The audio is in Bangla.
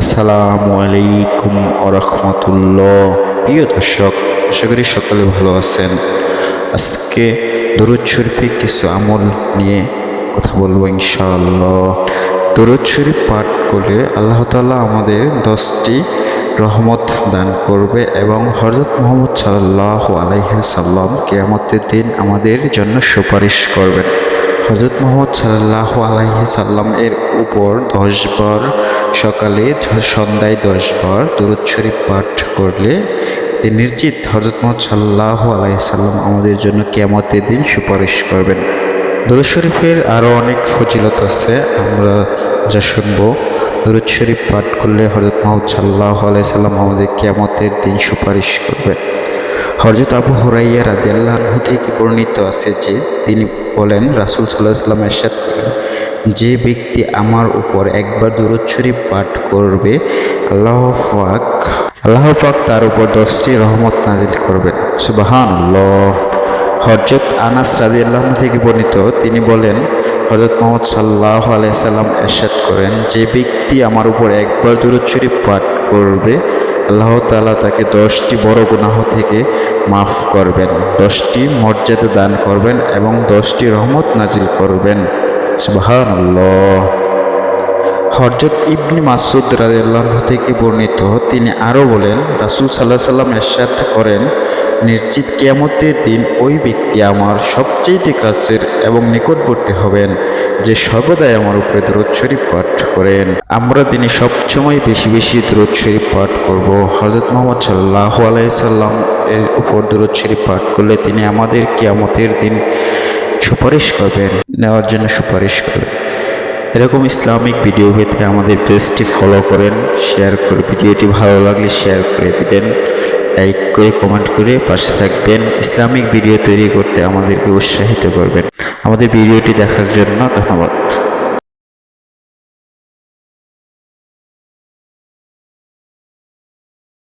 আসসালামু আলাইকুম রাহমাতুল্লাহ। প্রিয় দর্শক, আশা করি সকলে ভালো আছেন। আজকে দরুদ শরীফে কিছু আমল নিয়ে কথা বলবো ইনশাআল্লাহ। দরুদ শরীফ পাঠ করলে আল্লাহ তাআলা আমাদের 10টি রহমত দান করবে এবং হযরত মুহাম্মদ সাল্লাল্লাহু আলাইহি সাল্লাম কিয়ামতের দিন আমাদের জন্য সুপারিশ করবেন। হযরত মুহাম্মদ সাল্লাল্লাহু আলাইহি সাল্লাম এর উপর 10 বার সকালে সন্ধ্যায় 10 বার দরুদ শরীফ পাঠ করলে নিশ্চিত হযরত মুহাম্মদ সাল্লাল্লাহু আলাইহি সাল্লাম আমাদের জন্য কিয়ামতের দিন সুপারিশ করবেন। দরুদ শরীফের আরও অনেক ফজিলত আছে, আমরা যা শুনবো। দরুদ শরীফ পাঠ করলে হযরত মুহাম্মদ সাল্লাল্লাহু আলাইহি সাল্লাম আমাদের কিয়ামতের দিন সুপারিশ করবেন। হযরত আবু হুরায়রা রাদিয়াল্লাহু আনহু থেকে বর্ণিত আছে যে তিনি বলেন, রাসূল সাল্লাল্লাহু আলাইহি ওয়াসাল্লাম ইরশাদ করেন, যে ব্যক্তি আমার উপর একবার দরুদ শরীফ পাঠ করবে আল্লাহ পাক তার উপর 10টি রহমত নাজিল করবেন। সুবহানাল্লাহ। হযরত আনাস রাদিয়াল্লাহু আনহু থেকে বর্ণিত, তিনি বলেন, হযরত মুহাম্মদ সাল্লাল্লাহু আলাইহি সাল্লাম ইরশাদ করেন, যে ব্যক্তি আমার উপর একবার দরুদ শরীফ পাঠ করবে আল্লাহ তাআলা তাকে 10টি বড় গুনাহ থেকে মাফ করবেন, 10টি মর্যাদা দান করবেন এবং 10টি রহমত নাজিল করবেন। সুবহানাল্লাহ। হযরত ইবনে মাসউদ রাদিয়াল্লাহু আনহু থেকে বর্ণিত, তিনি আরও বলেন, রাসূল সাল্লাল্লাহু আলাইহি ওয়াসাল্লাম ইরশাদ করেন, নিশ্চিত কিয়ামতের দিন ওই ব্যক্তি আমার সবচেয়ে কাছের এবং নিকটবর্তী হবেন যে সর্বদাই আমার উপরে দরুদ শরীফ পাঠ করেন। আমরা দিনে সবসময় বেশি বেশি দরুদ শরীফ পাঠ করব। হযরত মুহাম্মদ সাল্লাল্লাহু আলাইহি সাল্লাম এর উপর দরুদ শরীফ পাঠ করলে তিনি আমাদের কিয়ামতের দিন সুপারিশ করবেন, নেওয়ার জন্য সুপারিশ করবেন। এরকম ইসলামিক ভিডিও পেতে আমাদের পেজটি ফলো করেন, শেয়ার করে, ভিডিওটি ভালো লাগলে শেয়ার করে দেবেন, লাইক করে কমেন্ট করে পাশে থাকবেন। ইসলামিক ভিডিও তৈরি করতে আমাদেরকে উৎসাহিত করবেন। আমাদের ভিডিওটি দেখার জন্য ধন্যবাদ।